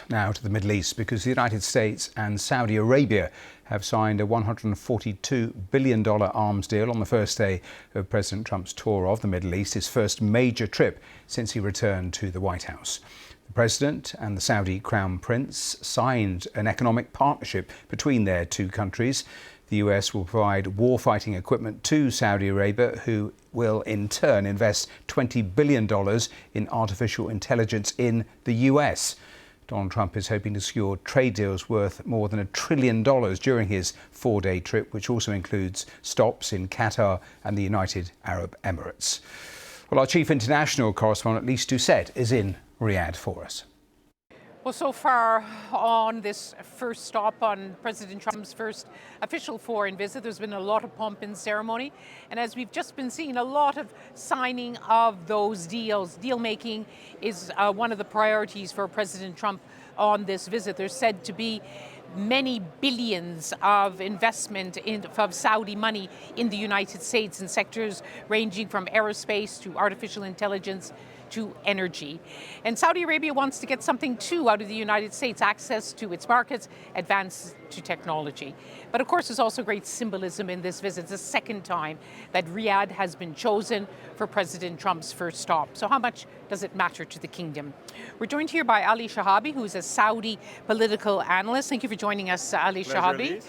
now to the Middle East because the United States and Saudi Arabia have signed a $142 billion arms deal on the first day of President Trump's tour of the Middle East, his first major trip since he returned to the White House. The President and the Saudi Crown Prince signed an economic partnership between their two countries. The US will provide warfighting equipment to Saudi Arabia, who will in turn invest $20 billion in artificial intelligence in the US. Donald Trump is hoping to secure trade deals worth more than $1 trillion during his four-day trip, which also includes stops in Qatar and the United Arab Emirates. Well, our chief international correspondent, Lise Doucette, is in Riyadh for us. Well, so far on this first stop on President Trump's first official foreign visit, there's been a lot of pomp and ceremony. And as we've just been seeing, a lot of signing of those deals. Deal making is one of the priorities for President Trump on this visit. There's said to be many billions of investment of Saudi money in the United States in sectors ranging from aerospace to artificial intelligence to energy. And Saudi Arabia wants to get something too out of the United States, access to its markets, advance to technology. But of course, there's also great symbolism in this visit. It's the second time that Riyadh has been chosen for President Trump's first stop. So how much does it matter to the kingdom? We're joined here by Ali Shahabi, who is a Saudi political analyst. Thank you for joining us, Ali Shahabi.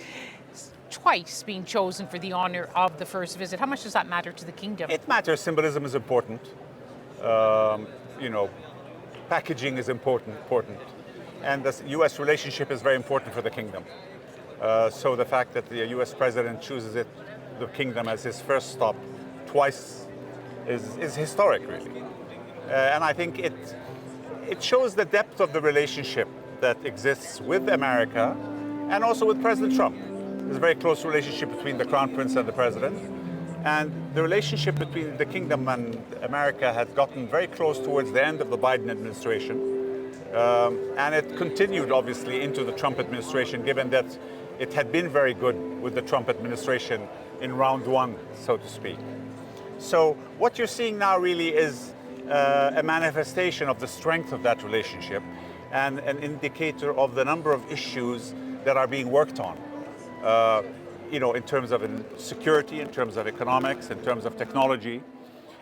Twice being chosen for the honor of the first visit. How much does that matter to the kingdom? It matters. Symbolism is important. Packaging is important, and the U.S. relationship is very important for the kingdom. So the fact that the U.S. president chooses the kingdom as his first stop twice is historic, really. And I think it shows the depth of the relationship that exists with America and also with President Trump. There's a very close relationship between the Crown Prince and the president. And the relationship between the kingdom and America had gotten very close towards the end of the Biden administration. And it continued, obviously, into the Trump administration, given that it had been very good with the Trump administration in round one, so to speak. So what you're seeing now really is a manifestation of the strength of that relationship and an indicator of the number of issues that are being worked on. In terms of security, in terms of economics, in terms of technology,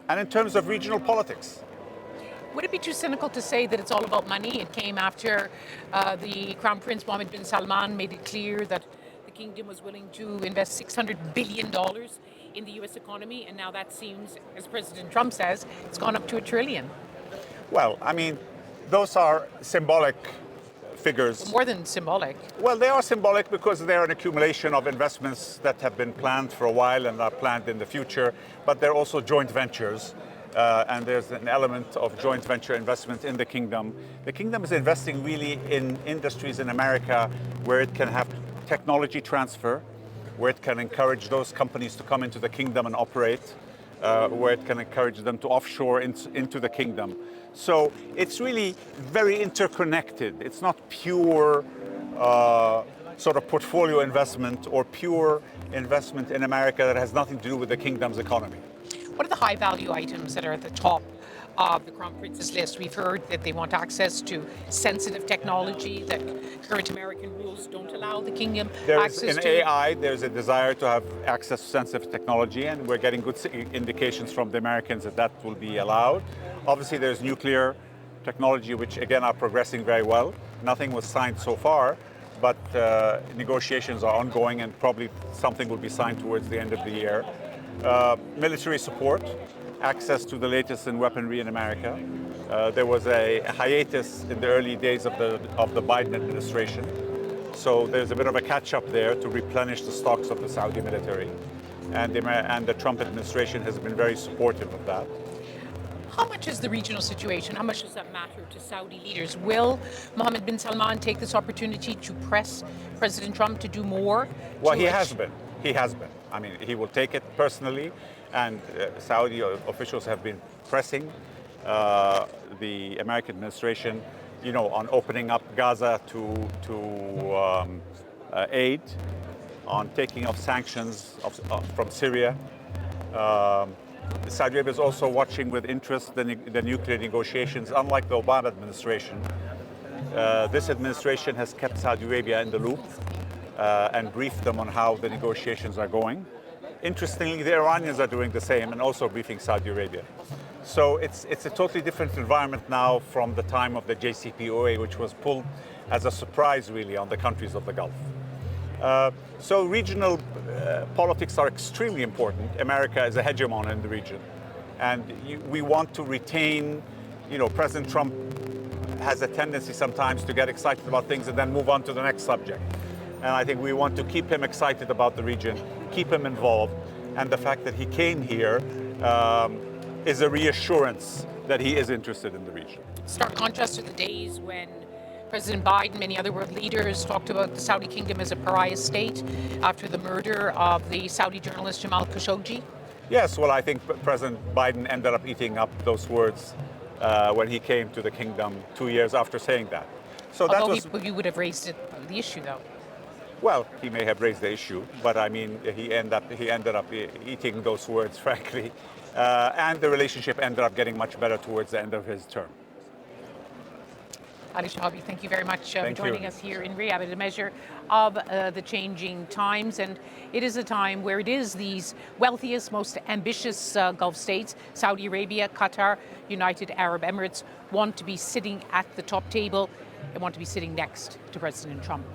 and in terms of regional politics. Would it be too cynical to say that it's all about money? It came after the Crown Prince Mohammed bin Salman made it clear that the kingdom was willing to invest $600 billion in the U.S. economy, and now that seems, as President Trump says, it's gone up to $1 trillion. Well, I mean, those are symbolic figures. More than symbolic. Well, they are symbolic because they're an accumulation of investments that have been planned for a while and are planned in the future, but they're also joint ventures, and there's an element of joint venture investment in the kingdom. The kingdom is investing really in industries in America where it can have technology transfer, where it can encourage those companies to come into the kingdom and operate, where it can encourage them to offshore into the kingdom. So it's really very interconnected. It's not pure sort of portfolio investment or pure investment in America that has nothing to do with the kingdom's economy. What are the high value items that are at the top of the Crown Prince's list? We've heard that they want access to sensitive technology that current American rules don't allow the kingdom access to. In AI, there's a desire to have access to sensitive technology, and we're getting good indications from the Americans that that will be allowed. Obviously, there's nuclear technology, which again are progressing very well. Nothing was signed so far, but negotiations are ongoing, and probably something will be signed towards the end of the year. Military support, access to the latest in weaponry in America. There was a hiatus in the early days of the Biden administration. So there's a bit of a catch-up there to replenish the stocks of the Saudi military. And the Trump administration has been very supportive of that. How much is the regional situation? How much does that matter to Saudi leaders? Will Mohammed bin Salman take this opportunity to press President Trump to do more? Well, he has been. He has been. I mean, he will take it personally, and Saudi officials have been pressing the American administration, on opening up Gaza to aid, on taking off sanctions from Syria. Saudi Arabia is also watching with interest the nuclear negotiations. Unlike the Obama administration, This administration has kept Saudi Arabia in the loop and briefed them on how the negotiations are going. Interestingly, the Iranians are doing the same and also briefing Saudi Arabia. So it's a totally different environment now from the time of the JCPOA, which was pulled as a surprise really on the countries of the Gulf. So regional politics are extremely important. America is a hegemon in the region. And we want to retain, President Trump has a tendency sometimes to get excited about things and then move on to the next subject. And I think we want to keep him excited about the region, keep him involved. And the fact that he came here is a reassurance that he is interested in the region. Stark contrast to the days when President Biden, many other world leaders talked about the Saudi kingdom as a pariah state after the murder of the Saudi journalist Jamal Khashoggi. Yes, well, I think President Biden ended up eating up those words when he came to the kingdom 2 years after saying that. So Although that was, he would have raised the issue, though. well, he may have raised the issue, but I mean, he ended up eating those words, frankly, and the relationship ended up getting much better towards the end of his term. Ali Shahabi, thank you very much for Thank joining you. us here in Riyadh. It's a measure of the changing times, and it is a time where it is these wealthiest, most ambitious Gulf states, Saudi Arabia, Qatar, United Arab Emirates, want to be sitting at the top table and want to be sitting next to President Trump.